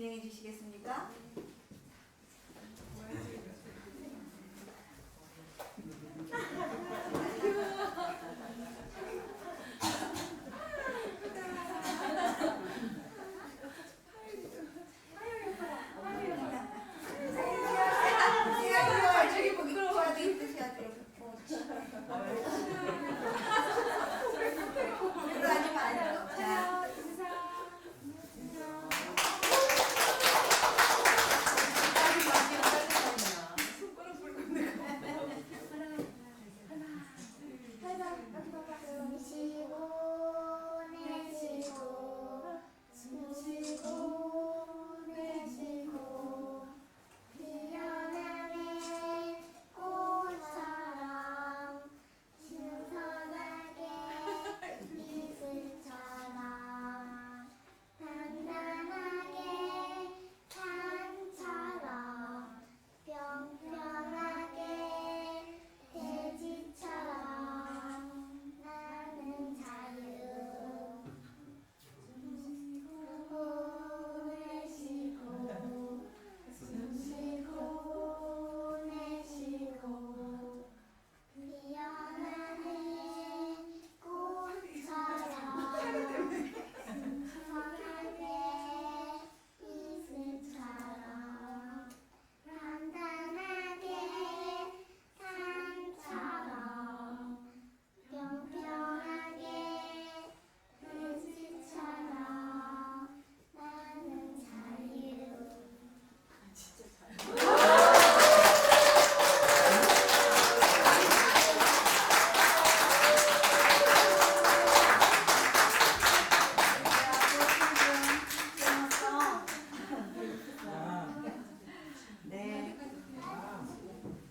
진행해 주시겠습니까?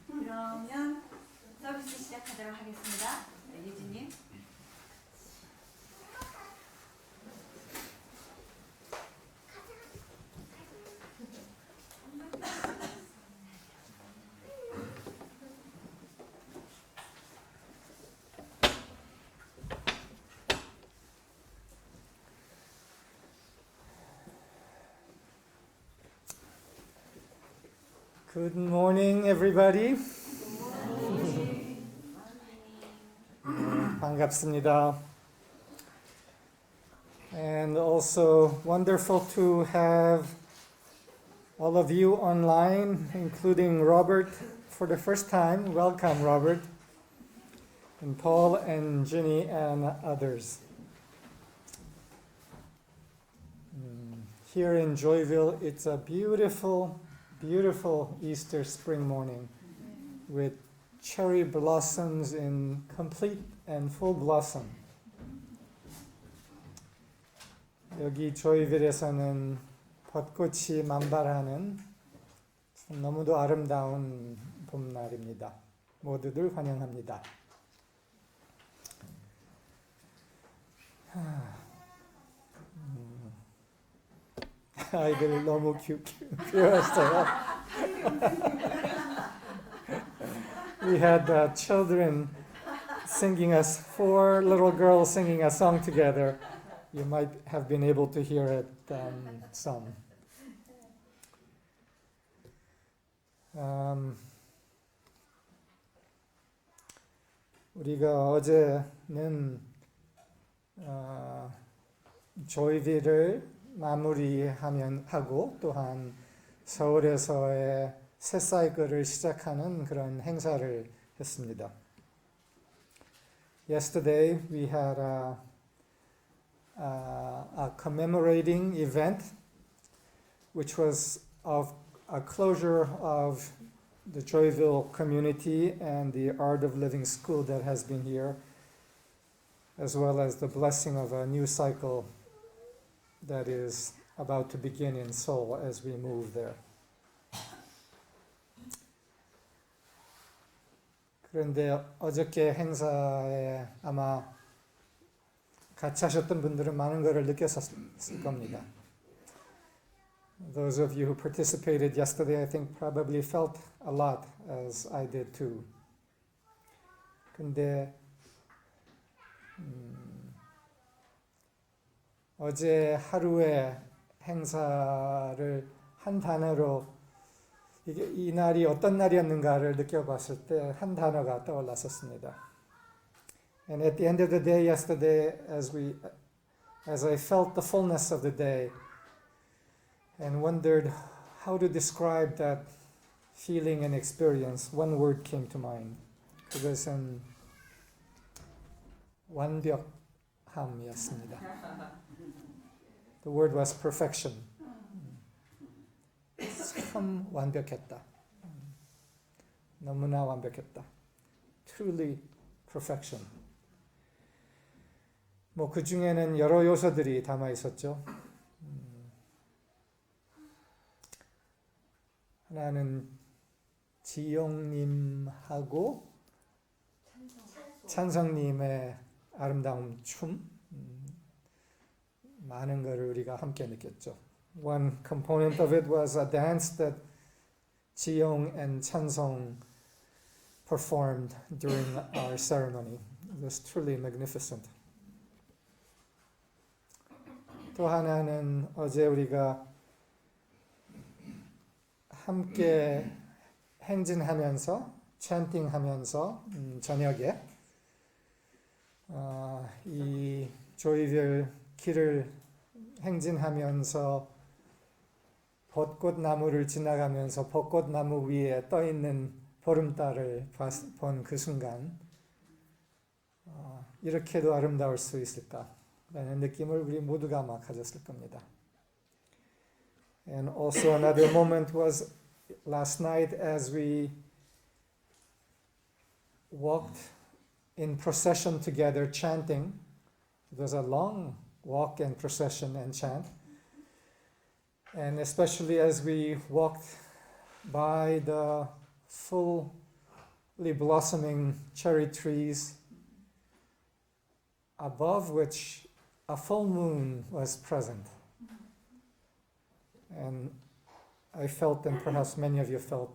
그러면 서비스 시작하도록 하겠습니다. 네, 유진님. Good morning, everybody. 반갑습니다. And also wonderful to have all of you online, including Robert for the first time. Welcome, Robert. And Paul and Ginny and others. Here in Joyville, it's a beautiful Easter spring morning with cherry blossoms in complete and full blossom. 여기 조이빌에서는 벚꽃이 만발하는 너무도 아름다운 봄날입니다. 모두들 환영합니다. 아이들 너무 귀여웠어요. We had children singing us, 4 little girls singing a song together. You might have been able to hear it some. 우리가 어제는 조이빌을 마무리하고 또한 서울에서의 새 사이클을 시작하는 그런 행사를 했습니다. Yesterday we had a commemorating event which was of a closure of the Joyville community and the Art of Living school that has been here, as well as the blessing of a new cycle that is about to begin in Seoul as we move there. 그런데 어저께 행사에 아마 같이 하셨던 분들은 많은 것을 느꼈을 겁니다. Those of you who participated yesterday, I think, probably felt a lot, as I did too. 근데 어제 하루에 행사를 한 단어로 이게 이 날이 어떤 날이었는가를 느껴봤을 때 한 단어가 떠올랐었습니다. And at the end of the day yesterday, as I felt the fullness of the day and wondered how to describe that feeling and experience, one word came to mind. 그것은 완벽함이었습니다. The word was perfection. 참 완벽했다. 너무나 완벽했다. Truly perfection. 뭐 그 중에는 여러 요소들이 담아 있었죠. 하나는 지용님하고 찬성님의 아름다운 춤, 많은 것을 우리가 함께 느꼈죠. One component of it was a dance that 지용 and 찬성 performed during our ceremony. It was truly magnificent. 또 하나는 어제 우리가 함께 행진하면서 chanting하면서 저녁에 이 조이별 길을 행진하면서 벚꽃나무를 지나가면서 벚꽃나무 위에 떠 있는 보름달을 본 그 순간 이렇게도 아름다울 수 있을까라는 느낌을 우리 모두가 아마 가졌을 겁니다. And also another moment was last night as we walked in procession together chanting. It was a long walk and procession and chant. And especially as we walked by the fully blossoming cherry trees, above which a full moon was present. And I felt, and perhaps many of you felt,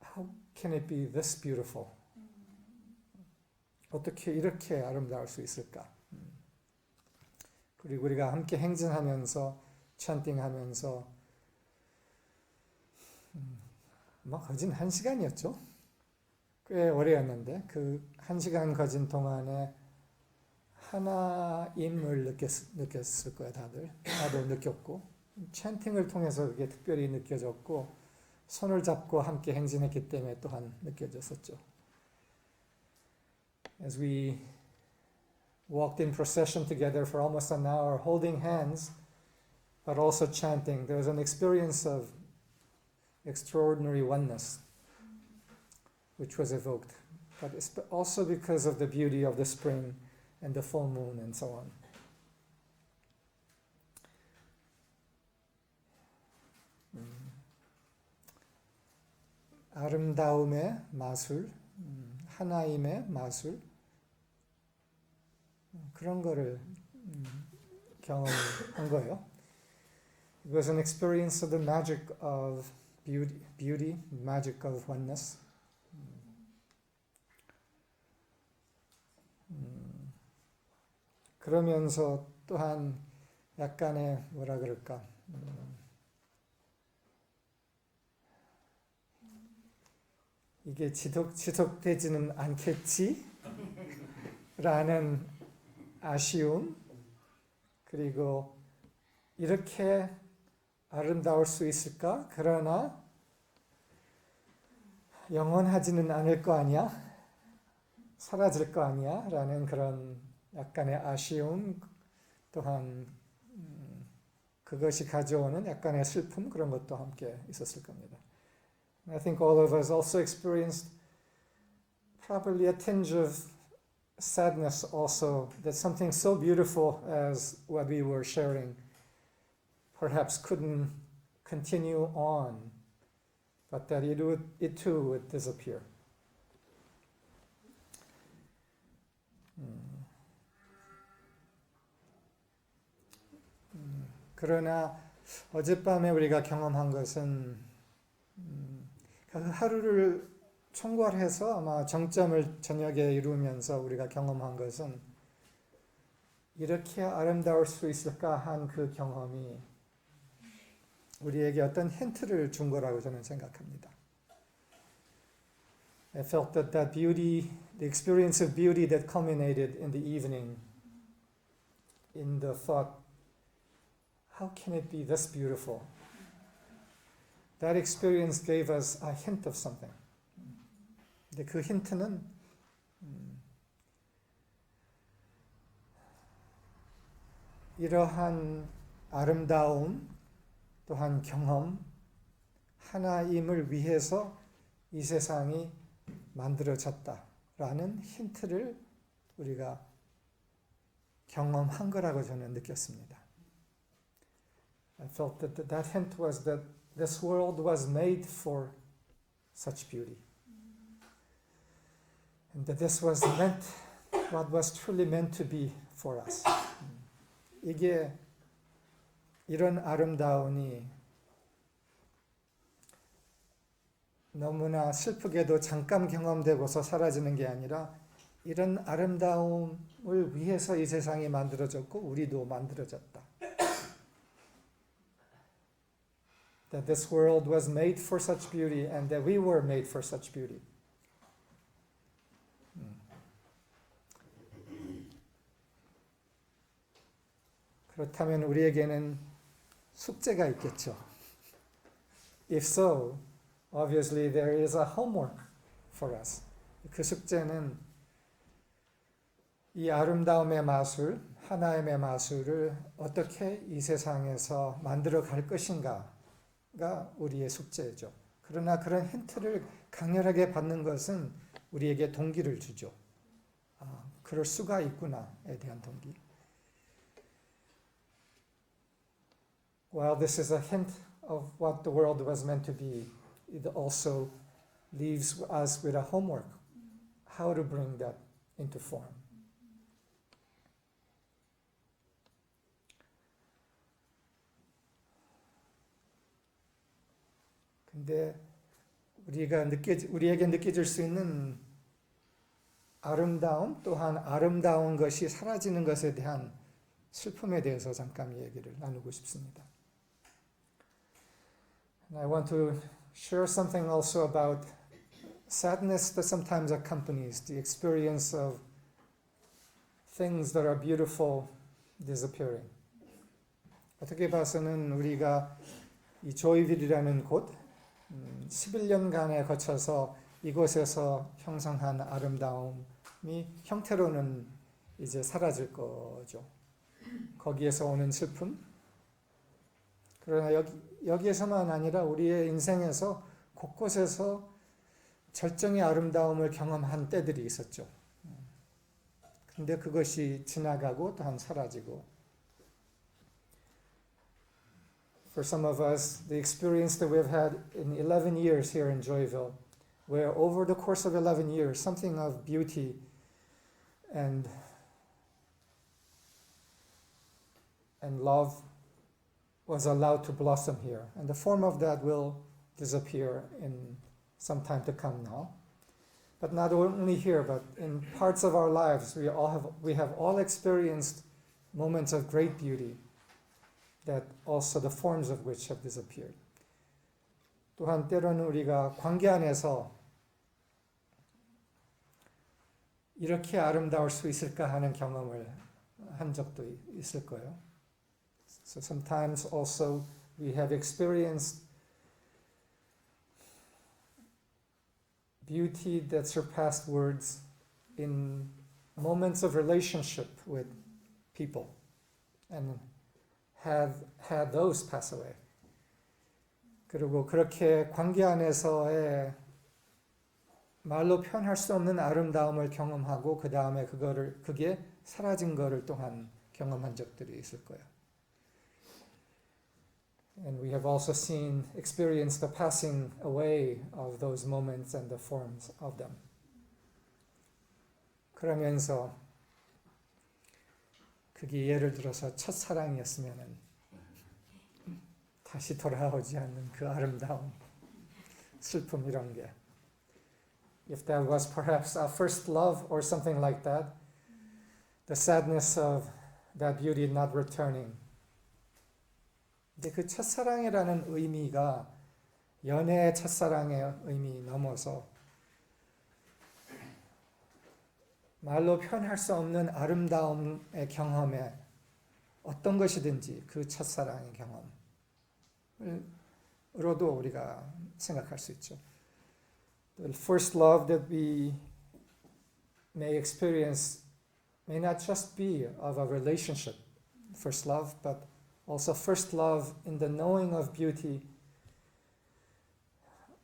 how can it be this beautiful? 어떻게 이렇게 아름다울 수 있을까? 그리고 우리가 함께 행진하면서 찬팅하면서 거진 1시간이었죠. 꽤 오래였는데 그 1시간 거진 동안에 하나임을 느꼈을 거예요. 다들. 나도 느꼈고 찬팅을 통해서 그게 특별히 느껴졌고 손을 잡고 함께 행진했기 때문에 또한 느껴졌었죠. As we walked in procession together for almost an hour, holding hands, but also chanting, there was an experience of extraordinary oneness, which was evoked, but also because of the beauty of the spring and the full moon and so on. 아름다움의 마술, 하나임의 마술, 그런 거를 경험한 거예요. It was an experience of the magic of beauty, magic of oneness. 그러면서 또한 약간의 뭐라 그럴까? 이게 지속되지는 않겠지? 라는 아쉬움, 그리고 이렇게 아름다울 수 있을까? 그러나 영원하지는 않을 거 아니야? 사라질 거 아니야? 라는 그런 약간의 아쉬움, 또한 그것이 가져오는 약간의 슬픔, 그런 것도 함께 있었을 겁니다. I think all of us also experienced probably a tinge of sadness also, that something so beautiful as what we were sharing perhaps couldn't continue on, but that it too would disappear. 그러나 어젯밤에 우리가 경험한 것은 하루를 총괄해서 아마 정점을 저녁에 이루면서 우리가 경험한 것은 이렇게 아름다울 수 있을까 한 그 경험이 우리에게 어떤 힌트를 준 거라고 저는 생각합니다. I felt that beauty, the experience of beauty that culminated in the evening, in the thought, how can it be this beautiful? That experience gave us a hint of something. 근데 그 힌트는 이러한 아름다움 또한 경험 하나임을 위해서 이 세상이 만들어졌다라는 힌트를 우리가 경험한 거라고 저는 느꼈습니다. I felt that hint was that this world was made for such beauty. And that this was meant, what was truly meant to be for us. 이게 이런 아름다움이 너무나 슬프게도 잠깐 경험되고서 사라지는 게 아니라 이런 아름다움을 위해서 이 세상이 만들어졌고 우리도 만들어졌다. That this world was made for such beauty and that we were made for such beauty. 그렇다면 우리에게는 숙제가 있겠죠. If so, obviously there is a homework for us. 그 숙제는 이 아름다움의 마술, 하나님의 마술을 어떻게 이 세상에서 만들어 갈 것인가가 우리의 숙제죠. 그러나 그런 힌트를 강렬하게 받는 것은 우리에게 동기를 주죠. 그럴 수가 있구나에 대한 동기. While this is a hint of what the world was meant to be, it also leaves us with a homework, how to bring that into form. 근데 우리에게 느껴질 수 있는 아름다움 또한 아름다운 것이 사라지는 것에 대한 슬픔에 대해서 잠깐 얘기를 나누고 싶습니다. And I want to share something also about sadness that sometimes accompanies the experience of things that are beautiful disappearing. 어떻게 봐서는 우리가 이 조이빌이라는 곳 11년간에 거쳐서 이곳에서 형성한 아름다움이 형태로는 이제 사라질 거죠. 거기에서 오는 슬픔. 그러나 여기에서만 아니라 우리의 인생에서 곳곳에서 절정의 아름다움을 경험한 때들이 있었죠. 근데 그것이 지나가고 또한 사라지고. For some of us, the experience that we've had in 11 years here in Joyville, where over the course of 11 years, something of beauty and love was allowed to blossom here. And the form of that will disappear in some time to come now. But not only here, but in parts of our lives, we have all experienced moments of great beauty that also the forms of which have disappeared. 또한 때로는 우리가 관계 안에서 이렇게 아름다울 수 있을까 하는 경험을 한 적도 있을 거예요. So sometimes also we have experienced beauty that surpassed words in moments of relationship with people and have had those pass away. 그리고 그렇게 관계 안에서의 말로 표현할 수 없는 아름다움을 경험하고 그 다음에 그게 사라진 거를 또한 경험한 적들이 있을 거예요. And we have also experienced the passing away of those moments and the forms of them. 그러면서 그게 예를 들어서 첫사랑이었으면 다시 돌아오지 않는 그 아름다움, 슬픔 이런 게. If that was perhaps our first love or something like that, the sadness of that beauty not returning. 근데 그 첫사랑이라는 의미가 연애의 첫사랑의 의미 넘어서 말로 표현할 수 없는 아름다움의 경험에 어떤 것이든지 그 첫사랑의 경험으로도 우리가 생각할 수 있죠. The first love that we may experience may not just be of a relationship, first love, but also first love in the knowing of beauty,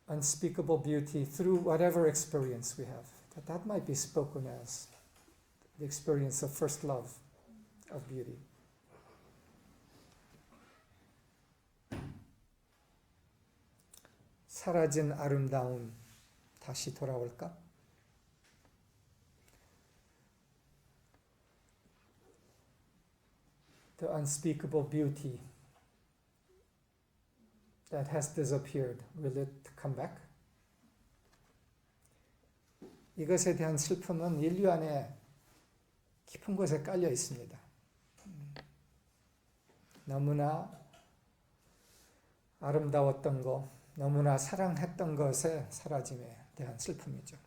unspeakable beauty through whatever experience we have. That might be spoken as the experience of first love of beauty. 사라진 아름다움 다시 돌아올까? The unspeakable beauty that has disappeared, will it come back? 이것에 대한 슬픔은 인류 안에 깊은 곳에 깔려 있습니다. 너무나 아름다웠던 것, 너무나 사랑했던 것의 사라짐에 대한 슬픔이죠.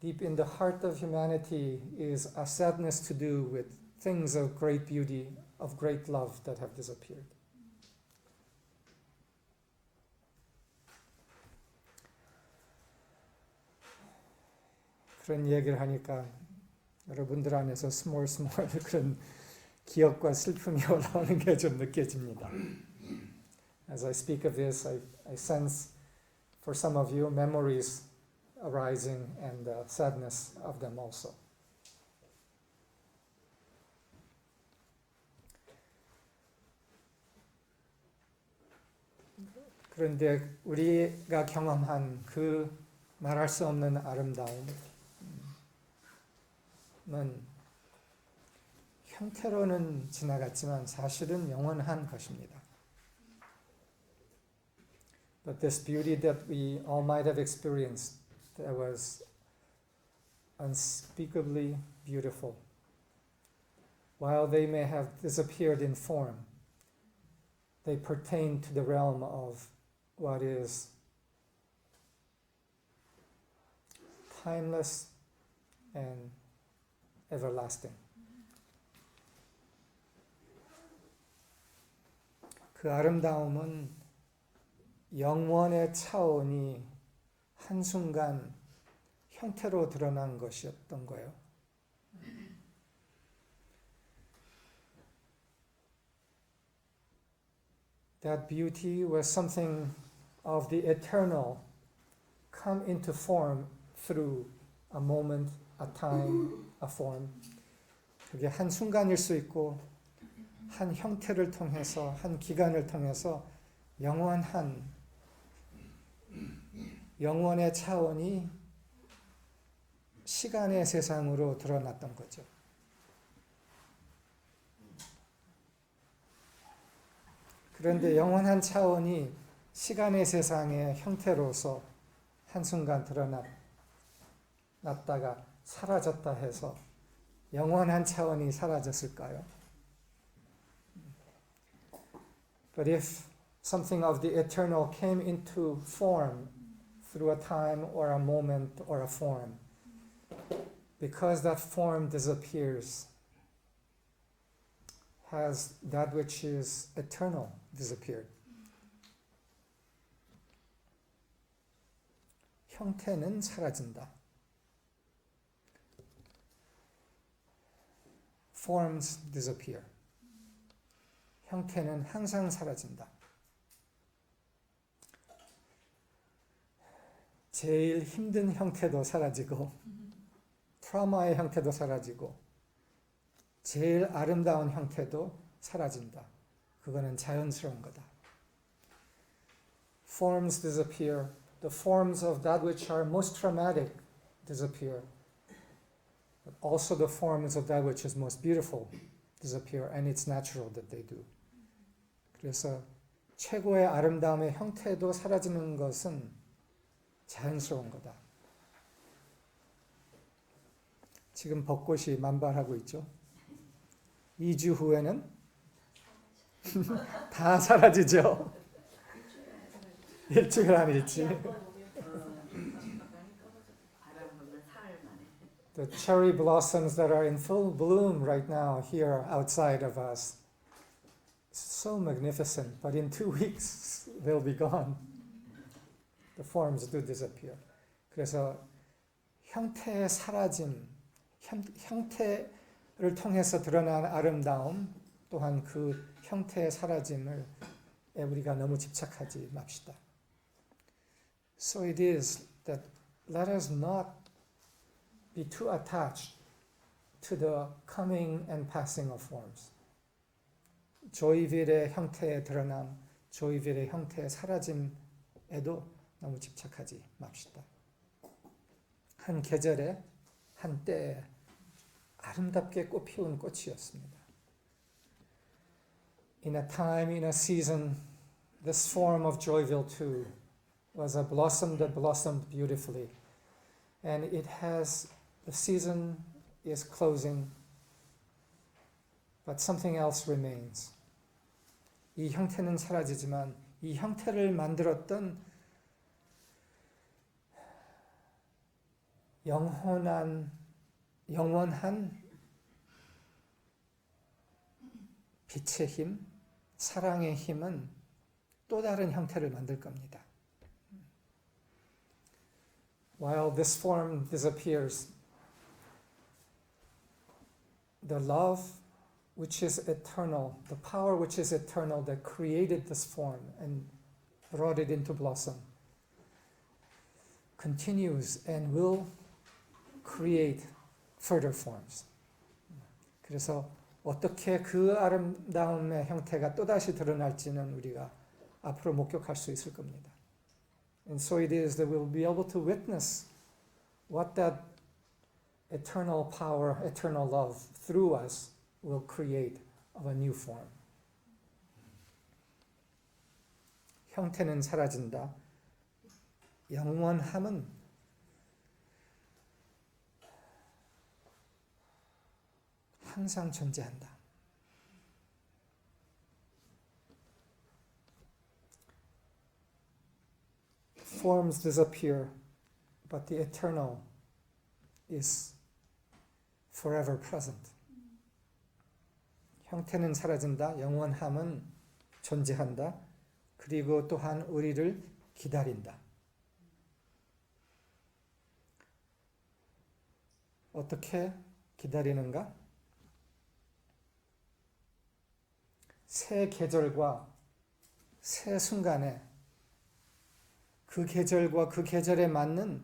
Deep in the heart of humanity is a sadness to do with things of great beauty, of great love that have disappeared. 그런 얘기를 하니까 여러분들 안에서 스몰 그런 기억과 슬픔이 올라오는 게 좀 느껴집니다. As I speak of this, I sense for some of you memories arising and the sadness of them also. 그런데 우리가 경험한 그 말할 수 없는 아름다움은 형태로는 지나갔지만 사실은 영원한 것입니다. But this beauty that we all might have experienced that was unspeakably beautiful, while they may have disappeared in form, they pertain to the realm of what is timeless and everlasting. 그 아름다움은 영원의 차원이 한순간 형태로 드러난 것이었던 거예요. That beauty was something of the eternal come into form through a moment, a time, a form. 그게 한 순간일 수 있고 한 형태를 통해서 한 기간을 통해서 영원의 차원이 시간의 세상으로 드러났던 거죠. 그런데 영원한 차원이 시간의 세상의 형태로서 한순간 드러났다가 사라졌다 해서 영원한 차원이 사라졌을까요? But if something of the eternal came into form through a time or a moment or a form, because that form disappears, has that which is eternal disappeared? 형태는 사라진다. Forms disappear. 형태는 항상 사라진다. 제일 힘든 형태도 사라지고 트라우마의 형태도 사라지고 제일 아름다운 형태도 사라진다. 그거는 자연스러운 거다. Forms disappear. The forms of that which are most traumatic disappear. But also the forms of that which is most beautiful disappear, and it's natural that they do. 그래서 최고의 아름다움의 형태도 사라지는 것은 자연스러운 거다. 지금 벚꽃이 만발하고 있죠. 2주 후에는 다 사라지죠. 일주일 아닐지. The cherry blossoms that are in full bloom right now here outside of us. So magnificent, but in 2 weeks they'll be gone. The forms do disappear. 그래서 형태의 사라짐, 형태를 통해서 드러난 아름다움, 또한 그 형태의 사라짐을 우리가 너무 집착하지 맙시다. So it is that let us not be too attached to the coming and passing of forms. 조이빌의 형태의 드러남, 조이빌의 형태의 사라짐에도 너무 집착하지 맙시다. 한 계절에, 한 때에 아름답게 꽃피운 꽃이었습니다. In a time, in a season, this form of Joyville too was a blossom that blossomed beautifully. And it has, the season is closing, but something else remains. 이 형태는 사라지지만 이 형태를 만들었던 영원한 빛의 힘, 사랑의 힘은 또 다른 형태를 만들 겁니다. While this form disappears, the love which is eternal, the power which is eternal that created this form and brought it into blossom, continues and will create further forms. 그래서 어떻게 그 아름다움의 형태가 또다시 드러날지는 우리가 앞으로 목격할 수 있을 겁니다. And so it is that we will be able to witness what that eternal power, eternal love through us will create of a new form. 형태는 사라진다. 영원함은 항상 존재한다. Forms disappear, but the eternal is forever present. 형태는 사라진다. 영원함은 존재한다. 그리고 또한 우리를 기다린다. 어떻게 기다리는가? 새 계절과 새 순간에 그 계절과 그 계절에 맞는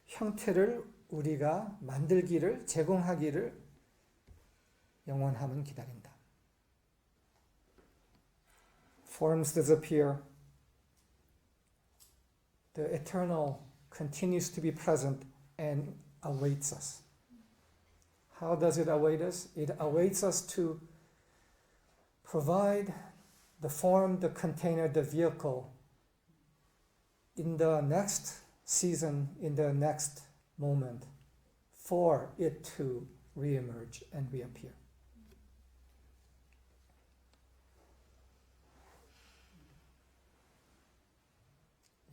형태를 우리가 만들기를, 제공하기를 영원함은 기다린다. Forms disappear. The eternal continues to be present and awaits us. How does it await us? It awaits us to provide the form, the container, the vehicle in the next season, in the next moment, for it to reemerge and reappear.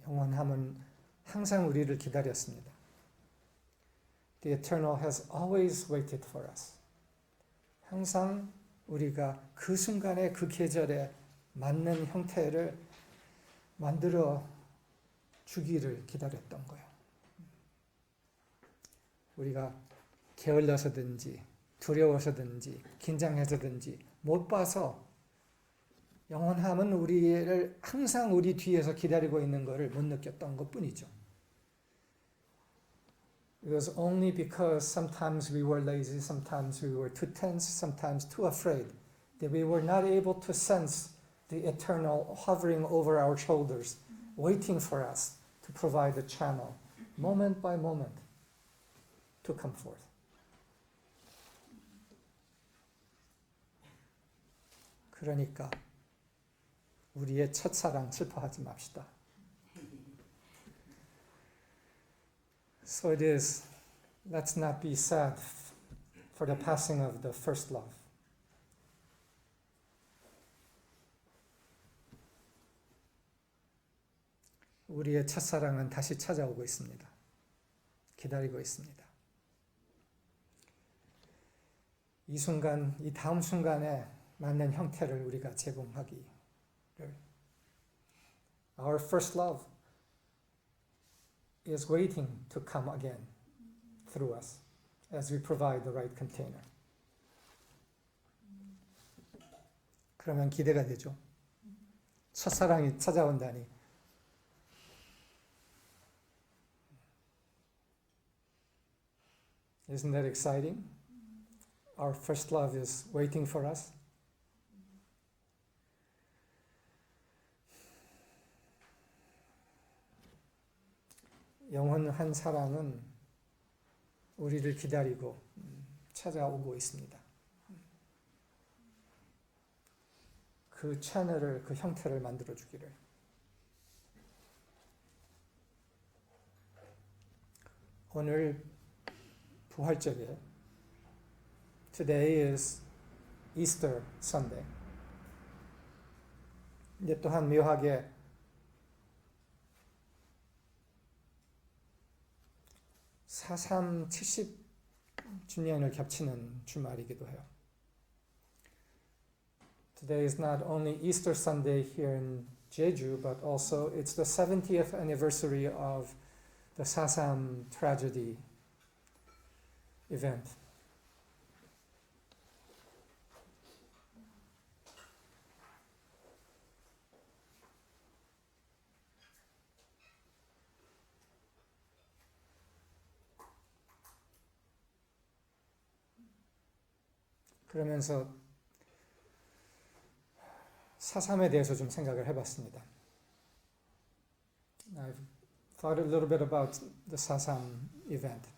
영원함은 항상 우리를 기다렸습니다. The eternal has always waited for us. 항상 우리가 그 순간에 그 계절에 맞는 형태를 만들어 주기를 기다렸던 거예요. 우리가 게을러서든지 두려워서든지 긴장해서든지 못 봐서 영원함은 우리를 항상 우리 뒤에서 기다리고 있는 것을 못 느꼈던 것뿐이죠. It was only because sometimes we were lazy, sometimes we were too tense, sometimes too afraid, that we were not able to sense the eternal hovering over our shoulders, waiting for us to provide a channel, moment by moment, to come forth. 그러니까 우리의 첫사랑 슬퍼하지 맙시다. So it is, let's not be sad for the passing of the first love. 우리의 첫사랑은 다시 찾아오고 있습니다. 기다리고 있습니다. 이 순간, 이 다음 순간에 맞는 형태를 우리가 제공하기를. Our first love is waiting to come again through us as we provide the right container. 그러면 기대가 되죠. 첫사랑이 찾아온다니. Isn't that exciting? Our first love is waiting for us. 영원한 사랑은 우리를 기다리고 찾아오고 있습니다. 그 채널을, 그 형태를 만들어 주기를. 오늘 부활절이에요. Today is Easter Sunday. 이제 또한 묘하게 사삼 70주년을 겹치는 주말이기도 해요. Today is not only Easter Sunday here in Jeju, but also it's the 70th anniversary of the 사삼 tragedy event. 그러면서 사삼에 대해서 좀 생각을 해봤습니다. I've thought a little bit about the 사삼 event,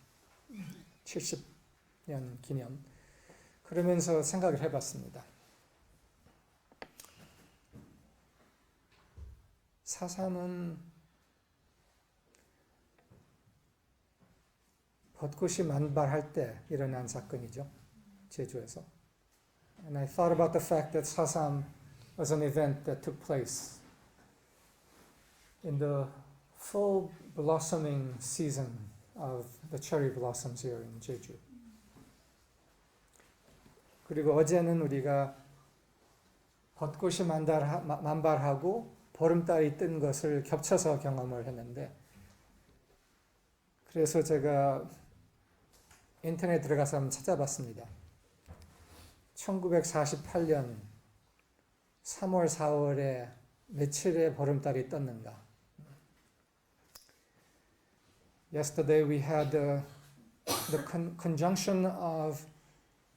70년 기념. 그러면서 생각을 해봤습니다. 사삼은 벚꽃이 만발할 때 일어난 사건이죠. 제주에서. And I thought about the fact that 사삼 was an event that took place in the full blossoming season of the cherry blossoms here in Jeju. 그리고 어제는 우리가 벚꽃이 만발하고 보름달이 뜬 것을 겹쳐서 경험을 했는데, 그래서 제가 인터넷에 들어가서 한번 찾아봤습니다. 1948년 3월, 4월에 며칠에 보름달이 떴는가? Yesterday we had the conjunction of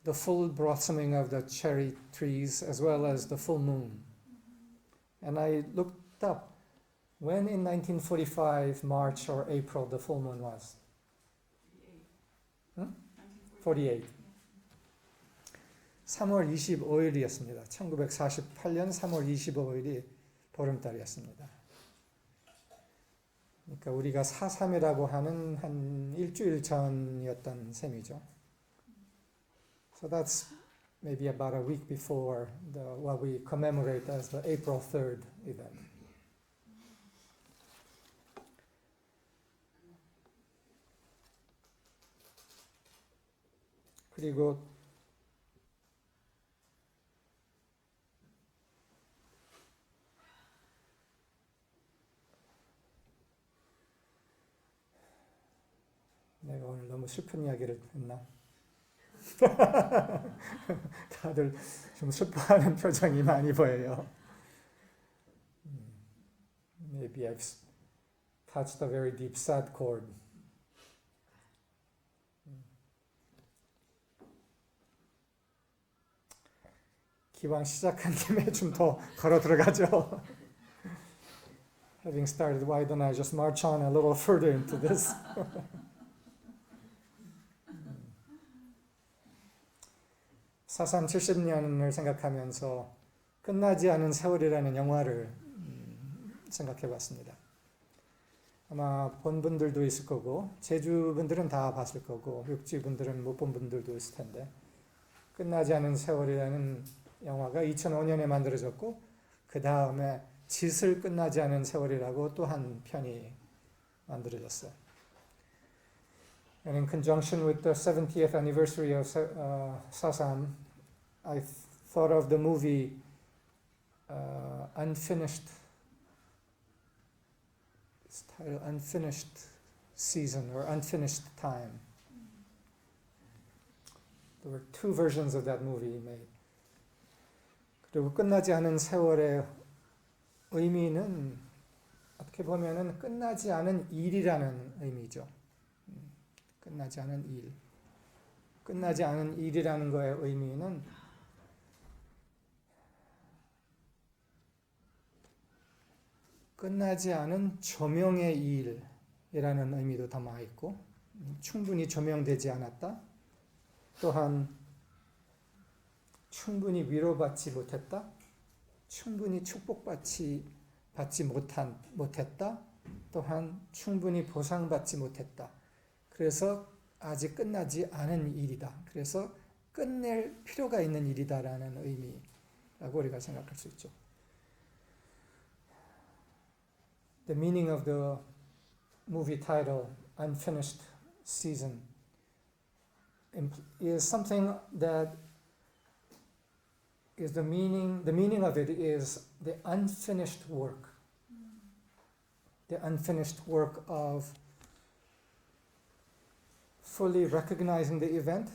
the full blossoming of the cherry trees as well as the full moon. And I looked up when in 1945, March or April, the full moon was. 48. 3월 25일이었습니다. 1948년 3월 25일이 보름달이었습니다. 그러니까 우리가 4.3이라고 하는 한 일주일 전이었던 셈이죠. So that's maybe about a week before what we commemorate as the April 3rd event. 그리고 내가 오늘 너무 슬픈 이야기를 했나? 다들 좀 슬퍼하는 표정이 많이 보여요. Maybe I've touched a very deep sad chord. 기왕 시작한 김에 좀 더 걸어 들어가죠. Having started, why don't I just march on a little further into this? 사삼 70년을 생각하면서 끝나지 않은 세월이라는 영화를 생각해 봤습니다. 아마 본 분들도 있을 거고 제주 분들은 다 봤을 거고 육지 분들은 못 본 분들도 있을 텐데 끝나지 않은 세월이라는 영화가 2005년에 만들어졌고 그 다음에 짓을 끝나지 않은 세월이라고 또 한 편이 만들어졌어요. And in conjunction with the 70th anniversary of Sasam, I thought of the movie Unfinished Season or Unfinished Time. There were two versions of that movie made. 그리고 끝나지 않은 세월의 의미는 어떻게 보면은 끝나지 않은 일이라는 의미죠. 끝나지 않은 일. 끝나지 않은 일이라는 거의 의미는 끝나지 않은 조명의 일이라는 의미도 담아 있고 충분히 조명되지 않았다. 또한 충분히 위로받지 못했다. 충분히 축복받지 못했다. 또한 충분히 보상받지 못했다. 그래서 아직 끝나지 않은 일이다. 그래서 끝낼 필요가 있는 일이다라는 의미라고 우리가 생각할 수 있죠. The meaning of the movie title, Unfinished Season, is something that is the meaning of it is the unfinished work. The unfinished work of fully recognizing the event,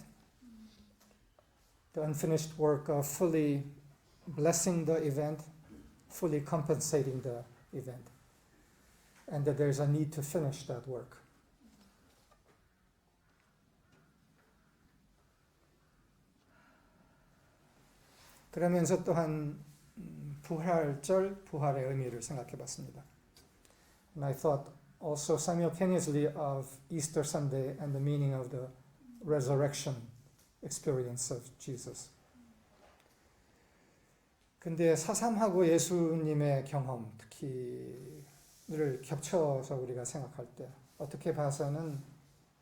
the unfinished work of fully blessing the event, fully compensating the event, and that there's a need to finish that work. 그러면서 또한 부활절, 부활의 의미를 생각해 봤습니다. And I thought also simultaneously of Easter Sunday and the meaning of the resurrection experience of Jesus. 근데 사삼하고 예수님의 경험, 특히를 겹쳐서 우리가 생각할 때 어떻게 봐서는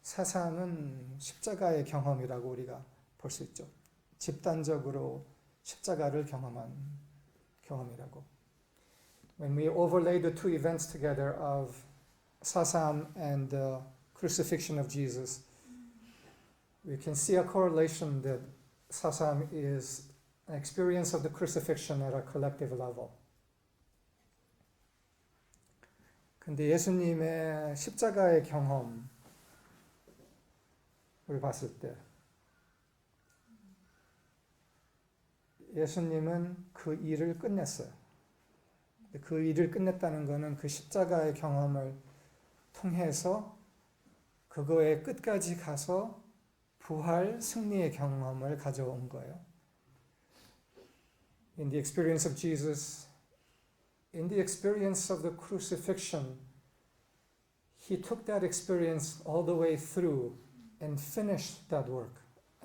사삼은 십자가의 경험이라고 우리가 볼 수 있죠. 집단적으로 십자가를 경험한 경험이라고. When we overlay the two events together of Sasam and the crucifixion of Jesus, we can see a correlation that Sasam is an experience of the crucifixion at a collective level. 근데 예수님의 십자가의 경험을 봤을 때 예수님은 그 일을 끝냈어요. 그 일을 끝냈다는 것은 그 십자가의 경험을 통해서 그거의 끝까지 가서 부활, 승리의 경험을 가져온 거예요. In the experience of Jesus, in the experience of the crucifixion, he took that experience all the way through and finished that work.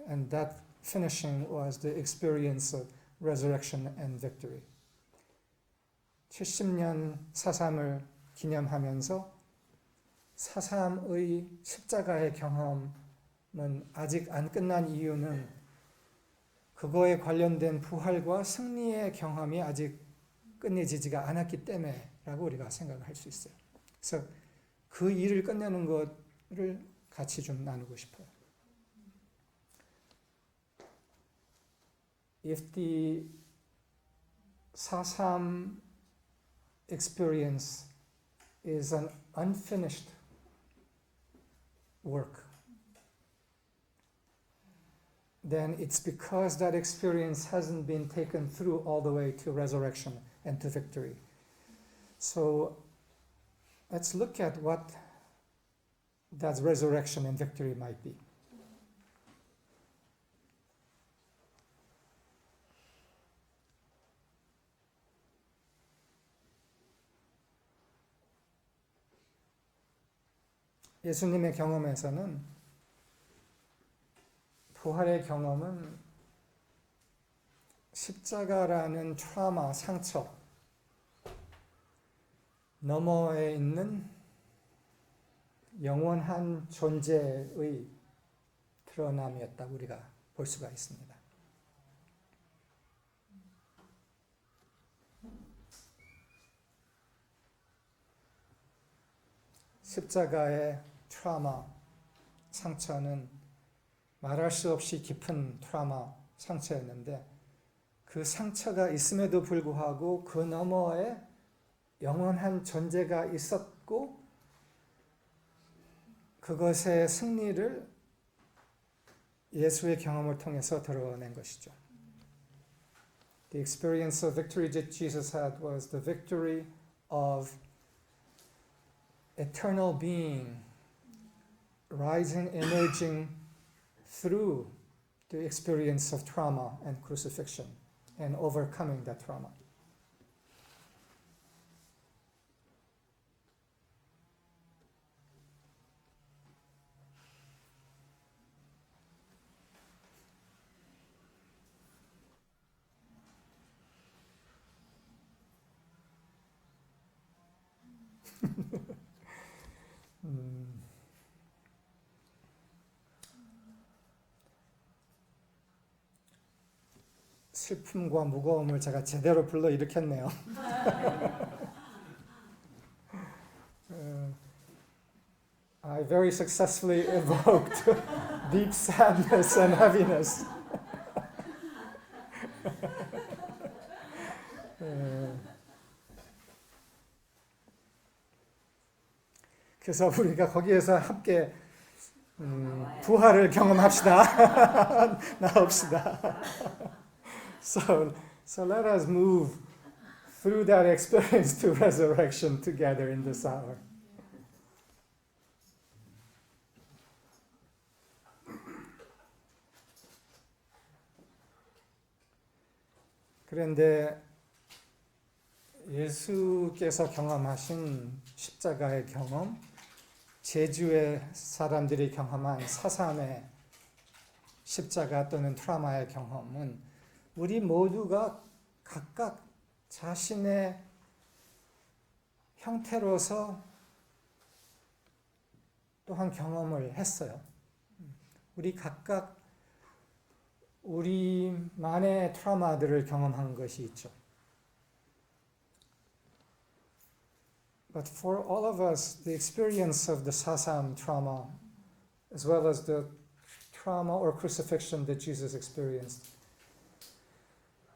And that finishing was the experience of resurrection and victory. 70년 사삼을 기념하면서 사삼의 십자가의 경험은 아직 안 끝난 이유는 그거에 관련된 부활과 승리의 경험이 아직 끝내지지가 않았기 때문에라고 우리가 생각할 수 있어요. 그래서 그 일을 끝내는 것을 같이 좀 나누고 싶어요. If the 사삼 experience is an unfinished work, then it's because that experience hasn't been taken through all the way to resurrection and to victory. So let's look at what that resurrection and victory might be. 예수님의 경험에서는 부활의 경험은 십자가라는 트라우마, 상처 너머에 있는 영원한 존재의 드러남이었다고 우리가 볼 수가 있습니다. 십자가의 트라우마, 상처는 말할 수 없이 깊은 트라우마, 상처였는데 그 상처가 있음에도 불구하고 그 너머에 영원한 존재가 있었고 그것의 승리를 예수의 경험을 통해서 드러낸 것이죠. The experience of victory that Jesus had was the victory of eternal being rising, emerging through the experience of trauma and crucifixion and overcoming that trauma. 슬픔과 무거움을 제가 제대로 불러일으켰네요. I very successfully evoked deep sadness and heaviness. 그래서 우리가 거기에서 함께 부활을 경험합시다. 나옵시다. So let us move through that experience to resurrection together in this hour. 그런데 예수께서 경험하신 십자가의 경험, 제주의 사람들이 경험한 사삼의 십자가 또는 트라우마의 경험은 우리 모두가 각각 자신의 형태로서 또한 경험을 했어요. 우리 각각 우리만의 트라우마들을 경험한 것이 있죠. But for all of us, the experience of the Sasam trauma, as well as the trauma or crucifixion that Jesus experienced,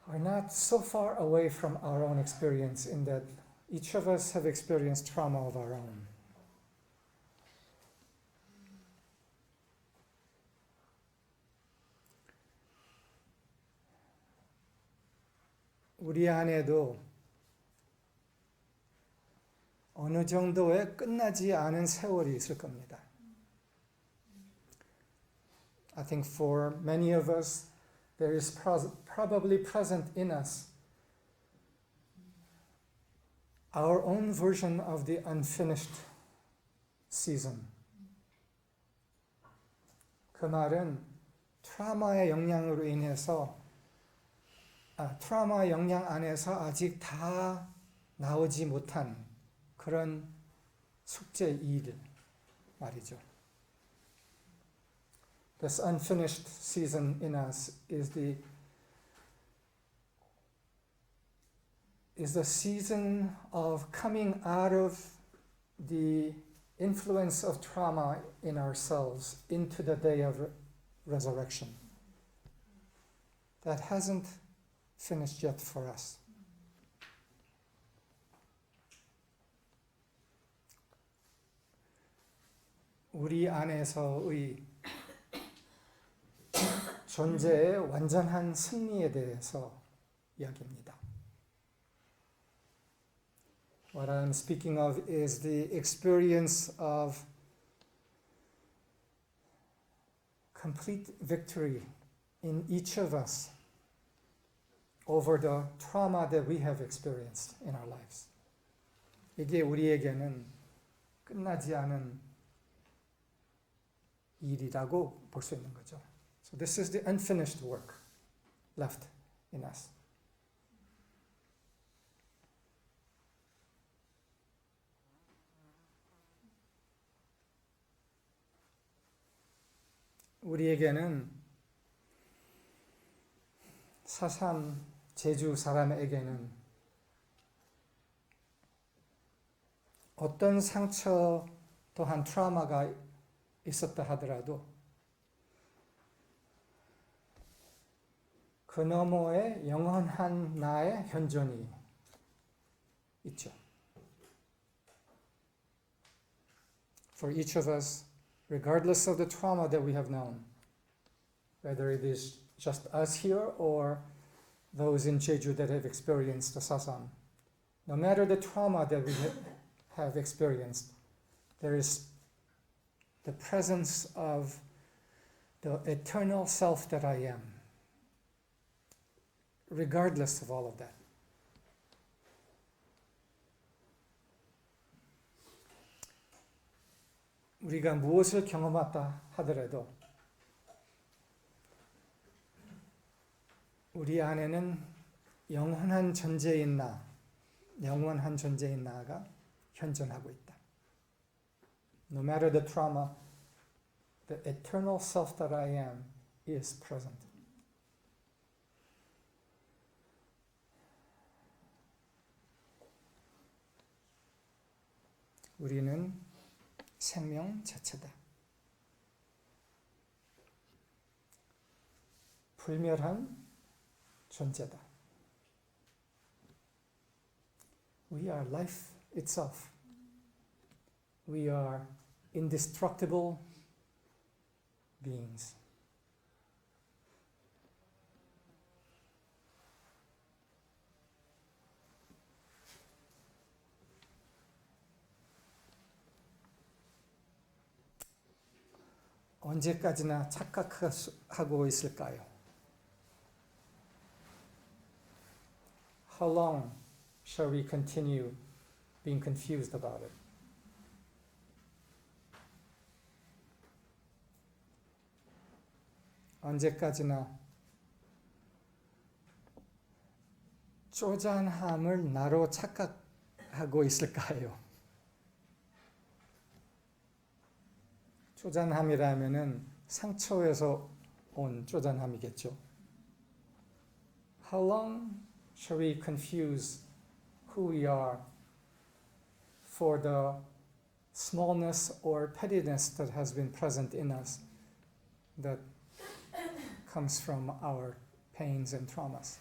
are not so far away from our own experience in that each of us have experienced trauma of our own. 우리 안에도 어느 정도의 끝나지 않은 세월이 있을 겁니다. I think for many of us, there is probably present in us our own version of the unfinished season. 그 말은 트라우마의 영향으로 인해서 트라우마의 영향 안에서 아직 다 나오지 못한 그런 숙제 일 말이죠. This unfinished season in us is the season of coming out of the influence of trauma in ourselves into the day of resurrection. That hasn't finished yet for us. 우리 안에서의 존재의 완전한 승리에 대해서 이야기합니다. What I'm speaking of is the experience of complete victory in each of us over the trauma that we have experienced in our lives. 이게 우리에게는 끝나지 않은 일이라고 볼 수 있는 거죠. So this is the unfinished work left in us. 우리에게는 사삼 제주 사람에게는 어떤 상처 또한 트라우마가 있었다 하더라도 그 너머에 영원한 나의 현존이 있죠. For each of us, regardless of the trauma that we have known, whether it is just us here or those in Jeju that have experienced the sasam, no matter the trauma that we have experienced, there is the presence of the eternal self that I am, regardless of all of that. 우리가 무엇을 경험했다 하더라도 우리 안에는 영원한 존재인 나가 현존하고 있다. No matter the trauma, the eternal self that I am is present. 우리는 생명 자체다. 불멸한 존재다. We are life itself. We are indestructible beings. 언제까지나 착각하고 있을까요? How long shall we continue being confused about it? 언제까지나 쪼잔함을 나로 착각하고 있을까요? 쪼잔함이라면은 상처에서 온 쪼잔함이겠죠. How long shall we confuse who we are for the smallness or pettiness that has been present in us that comes from our pains and traumas?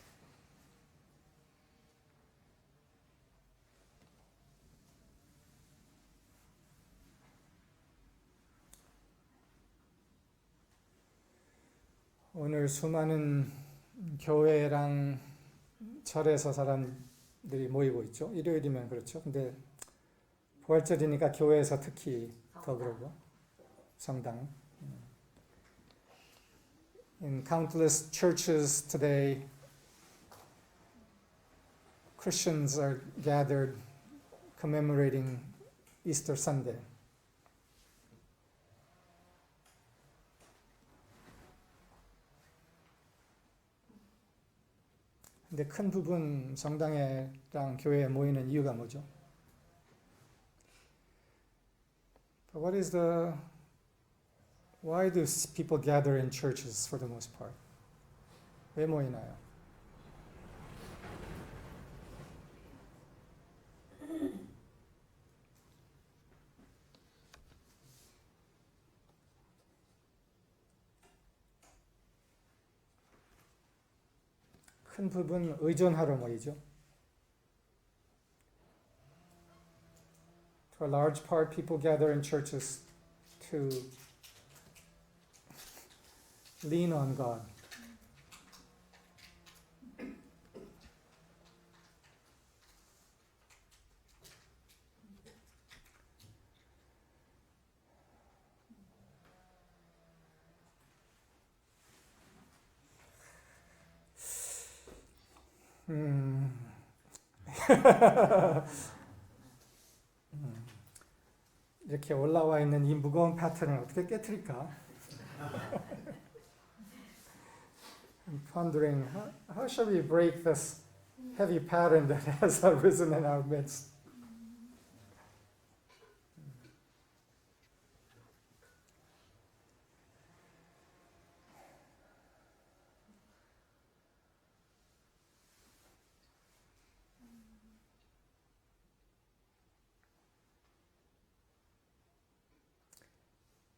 오늘 수많은 교회랑 절에서 사람들이 모이고 있죠. 일요일이면 그렇죠. 근데 부활절이니까 교회에서 특히 더 그러고 성당. In countless churches today, Christians are gathered commemorating Easter Sunday. 근데 큰 부분 성당에랑 교회에 모이는 이유가 뭐죠? But why do people gather in churches for the most part? 왜 모이나요? 큰 부분 의존하러 모이죠. To a large part, people gather in churches to lean on God. 이렇게 올라와 있는 이 무거운 패턴을 어떻게 깨트릴까? I'm pondering how shall we break this heavy pattern that has arisen in our midst?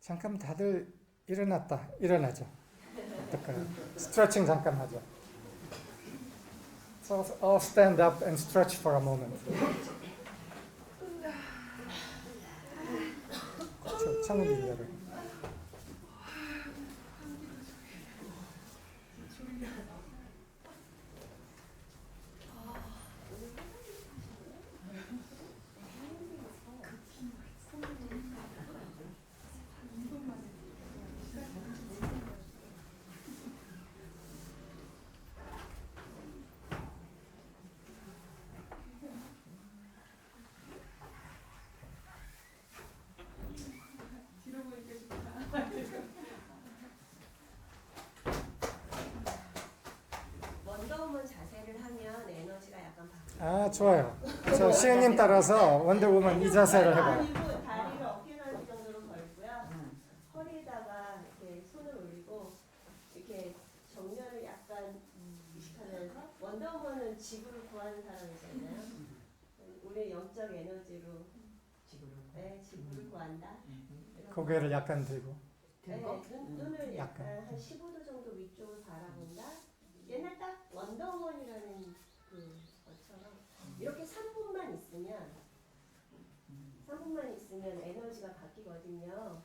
잠깐 다들 일어나죠. 어떨까요? 스트레칭 잠깐 하죠. So all stand up and stretch for a moment. 창문 열어. 원더우먼 자세를 하면 에너지가 약간 바뀌어요. 아, 좋아요. 저 시은님 따라서 원더우먼 이 자세를 해봐요. 아니고 다리를 어깨 넓이 정도로 걸고요. 허리에다가 이렇게 손을 올리고 이렇게 정면을 약간 의식하면서 원더우먼은 지구를 구하는 사람이잖아요. 우리의 영적 에너지로 지구를 구한다. 고개를 약간 들고. 눈을 약간. 약간 한 15도 정도 위쪽을 바라본다. 옛날 딱 원더우먼이라는 그 것처럼 이렇게 3분만 있으면 에너지가 바뀌거든요.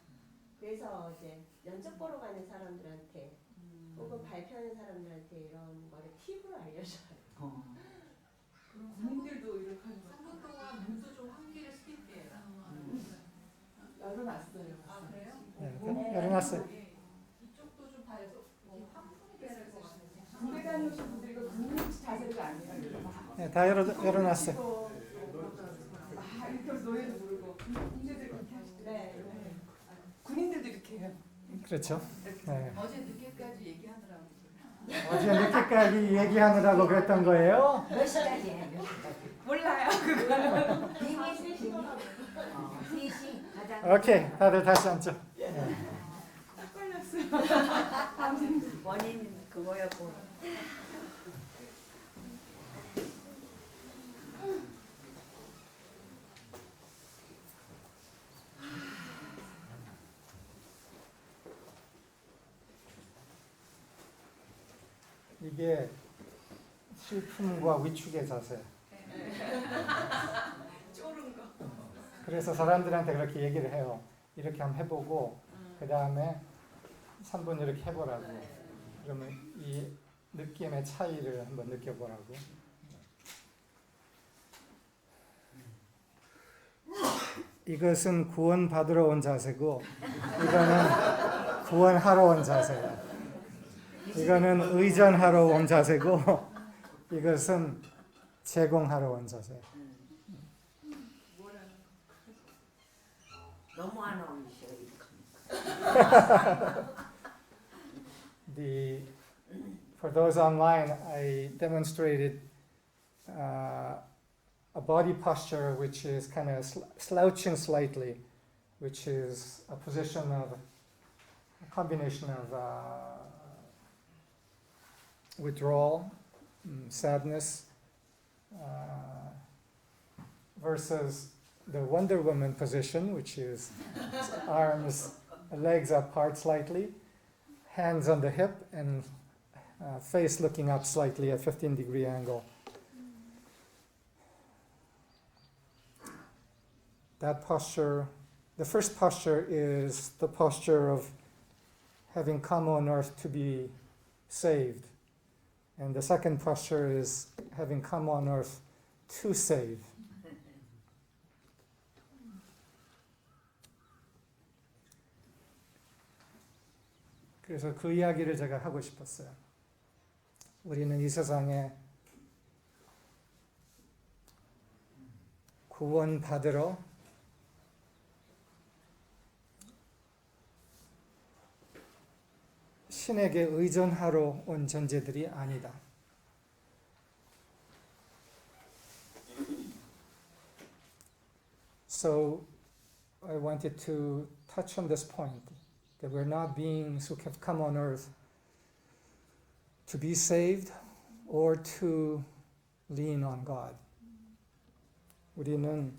그래서 이제 면접 보러 가는 사람들한테 혹은 발표하는 사람들한테 이런 거를 팁으로 알려줘요. 군인들도 이렇게 하는 거. 3분 동안 눈도 좀 환기를 시킬게요. 열어놨어요. 아 그래요? 네, 열어놨어요. 이쪽도 좀 봐야죠. 환풍이 됐을 것 같아요. 군대 다녀오신 분들이 군 자세가 아니에요. 네, 다 열어놨어요. 이렇게 해서 노래도 부르고 군대들 그렇게 하시죠. 네. 군인들도 이렇게 해요. 그렇죠. 네. 어제 늦게까지 얘기하느라고. 어제 늦게까지 얘기하느라고 그랬던 거예요? 몇 시까지예요? 몰라요. 그거는. 3시 가장. 오케이, 다들 다시 앉죠. 네. 걸렸어요. 원인 그거였고. 이게 슬픔과 위축의 자세. 쪼른 거. 그래서 사람들한테 그렇게 얘기를 해요. 이렇게 한번 해보고 그 다음에 3분 이렇게 해보라고. 그러면 이 느낌의 차이를 한번 느껴보라고. 이것은 구원받으러 온 자세고 이거는 구원하러 온 자세야. 이거는 의존하러 온 자세고 이것은 제공하러 온 자세. 너무 안 어울리셔. For those online, I demonstrated a body posture which is kind of slouching slightly, which is a position of a combination of withdrawal, sadness, versus the Wonder Woman position, which is arms, legs apart slightly, hands on the hip, and face looking up slightly at 15-degree angle. That posture, the first posture is the posture of having come on earth to be saved. And the second posture is having come on earth to save. 그래서 그 이야기를 제가 하고 싶었어요. 우리는 이 세상에 구원받으러 신에게 의존하러 온 존재들이 아니다. So I wanted to touch on this point, that we're not beings who have come on earth to be saved or to lean on God. 우리는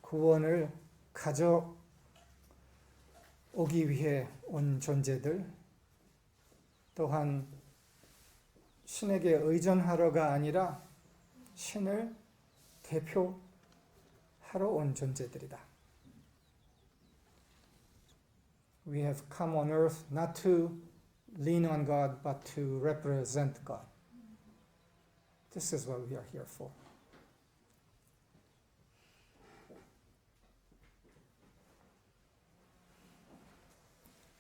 구원을 가져오기 위해 온 존재들, 또한 신에게 의존하러가 아니라 신을 대표하러 온 존재들이다. We have come on earth not to lean on God, but to represent God. This is what we are here for.